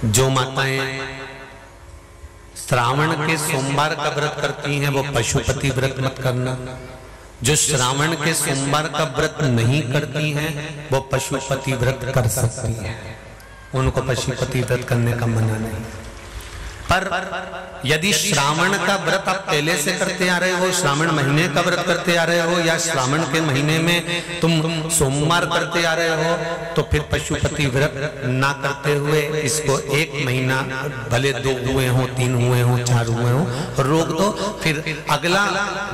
जो माताएं श्रावण के सोमवार का व्रत करती हैं वो पशुपति व्रत मत करना। जो श्रावण के सोमवार का व्रत नहीं करती हैं वो पशुपति व्रत कर सकती हैं, उनको पशुपति व्रत करने का मना नहीं। पर यदि श्रावण का व्रत आप पहले से करते आ रहे हो, श्रावण महीने का व्रत करते आ रहे हो, या श्रावण के महीने में तुम सोमवार करते आ रहे हो, तो फिर पशुपति व्रत ना करते हुए इसको 1 महीना, भले 2 हुए हो, 3 हुए हो, 4 हुए हो, रोक दो। फिर अगला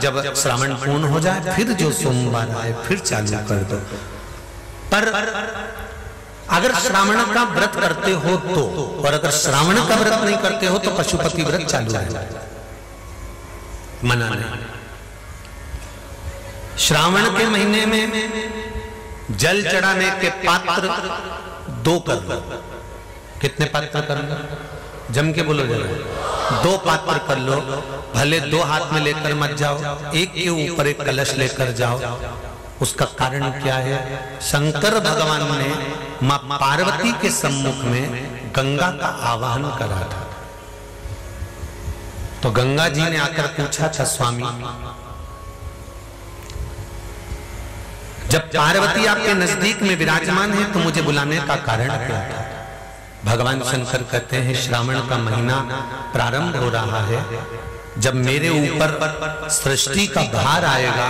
जब श्रावण पूर्ण हो जाए फिर जो सोमवार आए फिर चालू कर दो। पर अगर श्रावण का व्रत करते हो तो, और अगर श्रावण का व्रत नहीं करते हो तो पशुपति व्रत चालू है, मना नहीं। श्रावण के महीने में जल चढ़ाने के पात्र 2 कर लो। कितने पात्र कर लो? जम के बोलो जरा। 2 पात्र कर लो, भले 2 हाथ में लेकर मत जाओ, एक के ऊपर एक कलश लेकर जाओ। उसका कारण क्या है? शंकर भगवान ने मां पार्वती के सम्मुख में गंगा का आवाहन करा था। तो गंगा जी ने आकर पूछा था, स्वामी जब पार्वती आपके नजदीक में विराजमान है तो मुझे बुलाने का कारण क्या था? भगवान शंकर कहते हैं, श्रावण का महीना प्रारंभ हो रहा है, जब मेरे ऊपर सृष्टि का भार आएगा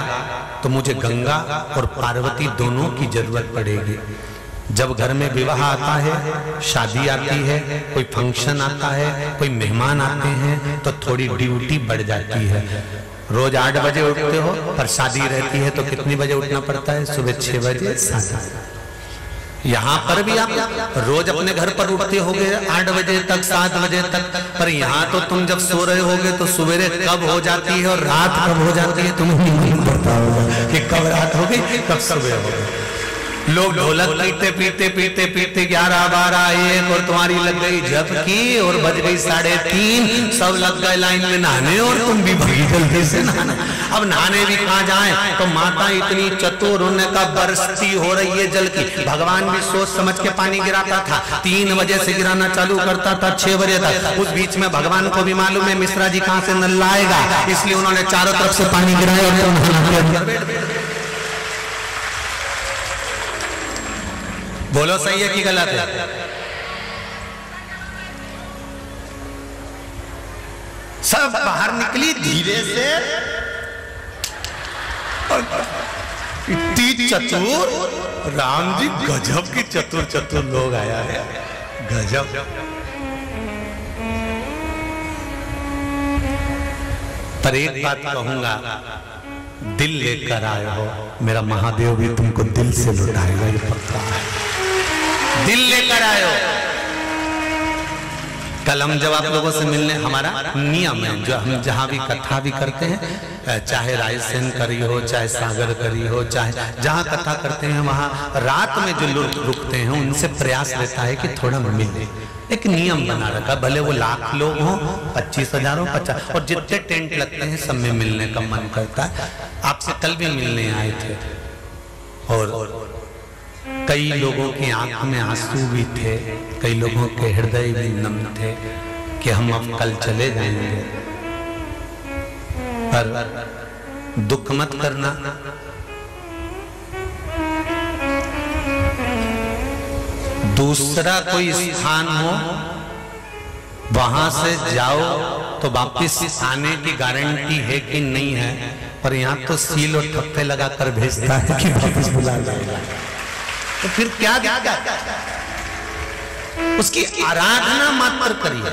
तो मुझे गंगा और पार्वती दोनों की जरूरत पड़ेगी। जब घर में विवाह आता है, शादी आती है, कोई फंक्शन आता है, कोई मेहमान आते हैं, तो थोड़ी ड्यूटी बढ़ जाती है। रोज 8 बजे उठते हो, पर शादी रहती है तो कितनी बजे उठना पड़ता है? सुबह 6 बजे 7। यहाँ पर भी आप रोज अपने घर पर उठते होगे 8 बजे तक, 7 बजे तक, पर यहाँ तो तुम जब सो रहे होगे तो सवेरे कब हो जाती है और रात कब हो जाती है तुम्हें नहीं पता होगा कि कब रात होगी कब सुबह होगी। लोग ढोलक पीते पीते पीते पीते 11, 12, 1 और तुम्हारी लग गई झपकी और बज गई 3:30, सब लग गए लाइन में नहाने और तुम भी भागी जल्दी से नहाने। अब नहाने भी कहाँ जाएं? तो माता इतनी चतुर, उन्हें का बरसती हो रही है जल की। भगवान भी सोच समझ के पानी गिराता था, 3 बजे से गिराना चालू करता था 6 बजे तक। उस बीच में भगवान को भी मालूम है मिश्रा जी कहाँ से नल लाएगा, इसलिए उन्होंने चारों तरफ से पानी गिराया और बोलो सही है कि गलत है? सब बाहर निकली धीरे से, इतनी चतुर, राम जी गजब की चतुर लोग आया है, गजब। पर एक बात कहूंगा, दिल लेकर आए हो, मेरा महादेव भी तुमको दिल से लुटाएगा, ये पक्का है। दिल लेकर आयो। कल हम जब आप लोगों से मिलने, हमारा नियम है, जो हम जहां भी कथा भी करते हैं, चाहे रायसेन करी हो, चाहे सागर करी हो, चाहे जहां कथा करते हैं, वहां रात में जो लोग रुकते हैं उनसे प्रयास रहता है कि थोड़ा मिले। एक नियम बना रखा, भले वो 1,00,000 लोग हों, 25,000 हो, 50, और जितने टेंट लगते हैं सब में मिलने का मन करता है। आपसे कल भी मिलने आए थे और कई लोगों की आंख में आंसू भी थे, कई लोगों के हृदय भी नम थे कि हम अब कल चले जाएंगे। पर दुख मत करना, दूसरा कोई स्थान हो वहां से जाओ तो वापिस आने की गारंटी है कि नहीं है, पर यहाँ तो सील और ठप्पे लगाकर भेजता है कि वापिस बुला जाएगा। तो फिर क्या दिक्कत? उसकी आराधना मात्र करिए।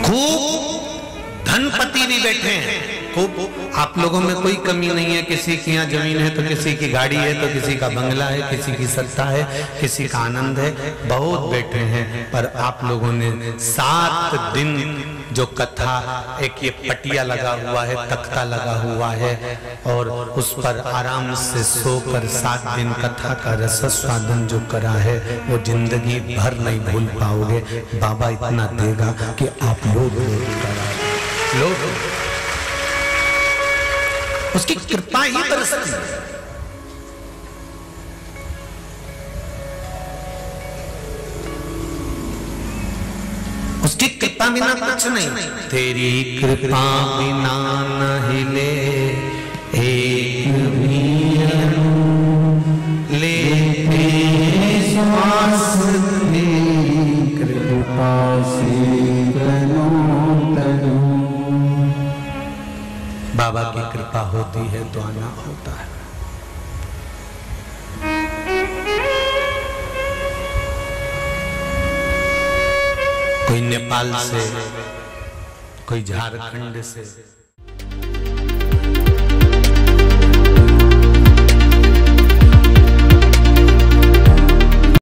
खूब धनपति भी बैठे हैं, खूब, आप लोगों में कोई कमी नहीं है। किसी की यहाँ जमीन है तो किसी की गाड़ी है, तो किसी का बंगला है, किसी की सत्ता है, किसी का आनंद है, बहुत बैठे हैं। पर आप लोगों ने 7 दिन जो कथा, एक ये पटिया लगा हुआ है, तख्ता लगा हुआ है, और उस पर आराम से सोकर 7 दिन कथा का रसस्वादन जो करा है वो जिंदगी भर नहीं भूल पाओगे। बाबा इतना देगा कि आप लोग उसकी कृपा ही बरसती। उसकी कृपा बिना कुछ नहीं। तेरी कृपा बिना न हिले एक भी लेते श्वास, तेरी कृपा से बाबा की कृपा होती है तो आना होता है। कोई नेपाल से, कोई झारखंड से,